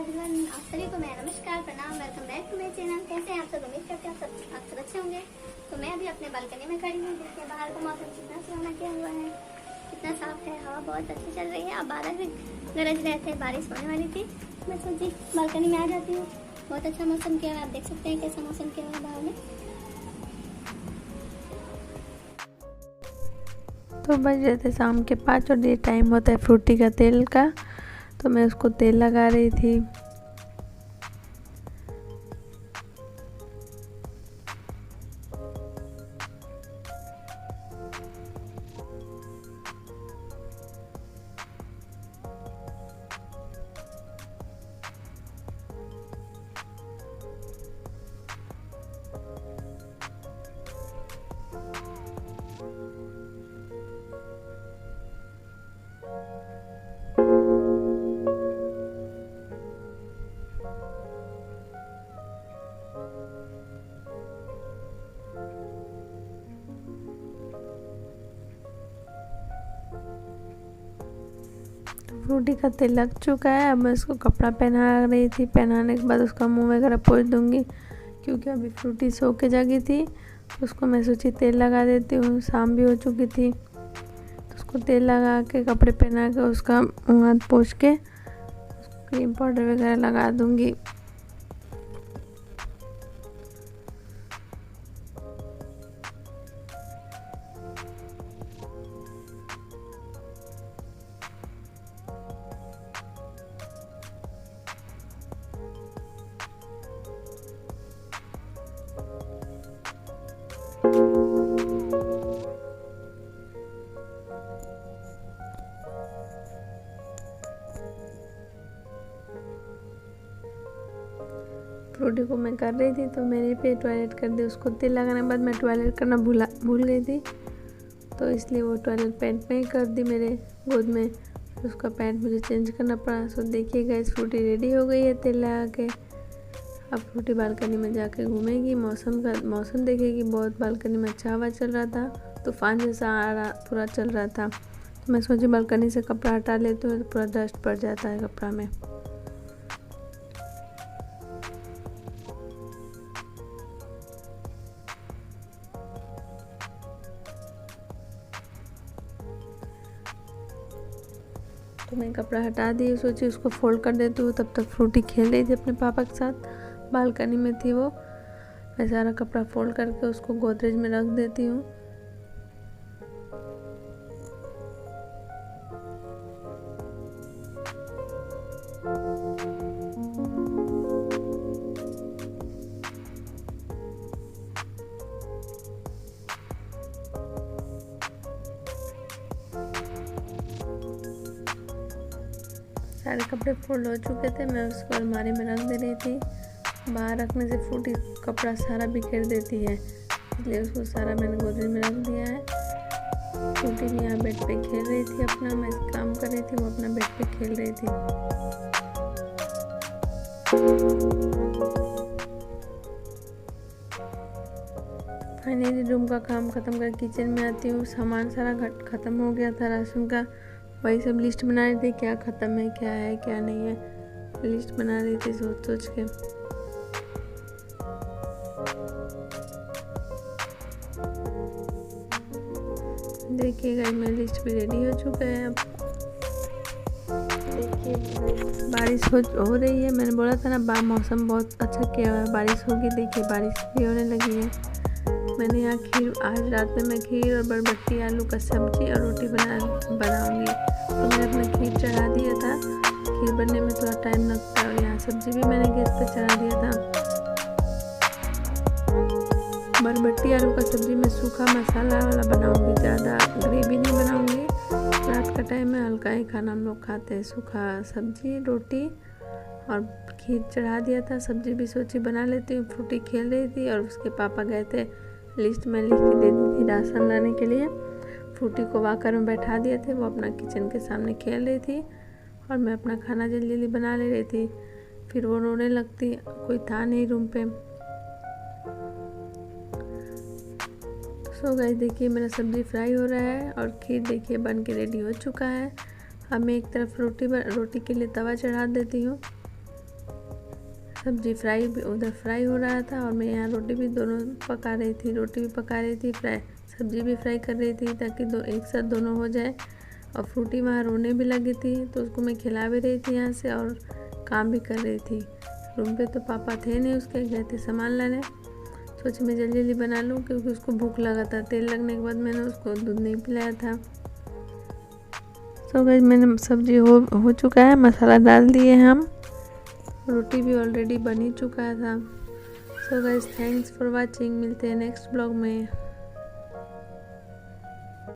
Everyone, आप सभी को मेरा नमस्कार, प्रणाम, welcome back to my channel. कैसे हैं आप सब? उम्मीद करते हैं आप सब अच्छे होंगे। तो मैं अभी अपने बालकनी में खड़ी हूँ। देखिए बाहर का मौसम कितना सुहाना किया हुआ है, कितना साफ है, हवा बहुत अच्छी चल रही है। अब बादल भी गरज रहे थे, बारिश होने वाली थी। मैं सोची बालकनी में आ जाती हूँ। बहुत अच्छा मौसम किया हुआ है, आप देख सकते हैं कैसा मौसम किया हुआ है बाहर में। तो बज रहे थे शाम के 5 और ये टाइम होता है फ्रूटी का तेल का। तो मैं उसको तेल लगा रही थी। फ्रूटी का तेल लग चुका है। अब मैं इसको कपड़ा पहना रही थी। पहनाने के बाद उसका मुंह वगैरह पोंछ दूंगी, क्योंकि अभी फ्रूटी सो के जगी थी। तो उसको मैं सोची तेल लगा देती हूँ, शाम भी हो चुकी थी। तो उसको तेल लगा के कपड़े पहना के उसका मुँह हाथ पोंछ के क्रीम पाउडर वगैरह लगा दूंगी। फ्रूटी को मैं कर रही थी तो मेरे पे टॉयलेट कर दी। उसको तेल लगाने के बाद मैं टॉयलेट करना भूल गई थी, तो इसलिए वो टॉयलेट पैंट में ही कर दी मेरे गोद में। उसका पैंट मुझे चेंज करना पड़ा। सो देखिए गाइस, फ्रूटी रेडी हो गई है तेल लगा के। अब फ्रूटी बालकनी में जाके घूमेगी, मौसम देखेगी। बहुत बालकनी में अच्छा हवा चल रहा था, तूफान जैसा पूरा चल रहा था। तो मैं सोची बालकनी से कपड़ा हटा लेती हूँ, तो पूरा डस्ट पड़ जाता है कपड़ा में। तो मैं कपड़ा हटा दी, सोची उसको फोल्ड कर देती हूँ। तब तक फ्रूटी खेल रही थी अपने पापा के साथ, बालकनी में थी वो। मैं सारा कपड़ा फोल्ड करके उसको गोदरेज में रख देती हूँ। सारे कपड़े फोल्ड हो चुके थे, मैं उसको अलमारी में रख दे रही थी। बाहर रखने से फ्रूटी कपड़ा सारा बिखेर देती है, इसलिए उसको सारा मैंने गोदरेज में रख दिया है। फ्रूटी भी यहाँ बेड पे खेल रही थी अपना, मैं काम कर रही थी, वो अपना बेड पे खेल रही थी। फाइनली रूम का काम खत्म कर किचन में आती हूँ। सामान सारा खत्म हो गया था राशन का, वही सब लिस्ट बना रही थी, क्या ख़त्म है क्या नहीं है। लिस्ट बना रही थी सोच के। देखिए गाइस, मेरी लिस्ट भी रेडी हो चुका है। अब देखिए बारिश हो रही है। मैंने बोला था ना, मौसम बहुत अच्छा किया हुआ है, बारिश होगी। देखिए बारिश भी होने लगी है। मैंने यहाँ आज रात में मैं खीर और बरबट्टी आलू का सब्जी और रोटी बनाऊंगी। तो मैंने अपना खीर चढ़ा दिया था। खीर बनने में थोड़ा टाइम लगता है, और यहाँ सब्जी भी मैंने गैस पे चढ़ा दिया था। बरबट्टी आलू का सब्जी मैं सूखा मसाला वाला बनाऊंगी, ज़्यादा ग्रेवी नहीं बनाऊंगी। रात का टाइम में हल्का ही खाना हम लोग खाते हैं, सूखा सब्जी रोटी और खीर चढ़ा दिया था। सब्जी भी सोची बना लेती हूँ। फ्रूटी खेल रही थी और उसके पापा गए थे, लिस्ट में लिख के दे दी थी राशन लाने के लिए। फ्रूटी को वाकर में बैठा दिए थे, वो अपना किचन के सामने खेल रही थी और मैं अपना खाना जल्दी बना ले रही थी। फिर वो रोने लगती, कोई था नहीं रूम पे। सो गाइस देखिए, मेरा सब्जी फ्राई हो रहा है और खीर देखिए बन के रेडी हो चुका है। अब मैं एक तरफ रोटी के लिए तवा चढ़ा देती हूँ। सब्जी फ्राई भी उधर फ्राई हो रहा था और मैं यहाँ रोटी भी दोनों पका रही थी, रोटी भी पका रही थी, सब्जी भी फ्राई कर रही थी ताकि एक साथ दोनों हो जाए। और फ्रूटी वहाँ रोने भी लगी थी तो उसको मैं खिला भी रही थी यहाँ से और काम भी कर रही थी। रूम पे तो पापा थे नहीं, उसके गए थे सामान लाने। सोची मैं जल्दी जल्दी बना लूँ क्योंकि उसको भूख लगा था। तेल लगने के बाद मैंने उसको दूध नहीं पिलाया था। सो गाइस मैंने सब्जी हो चुका है, मसाला डाल दिए हम, रोटी भी ऑलरेडी बन ही चुका था। So guys thanks for watching, मिलते हैं नेक्स्ट ब्लॉग में।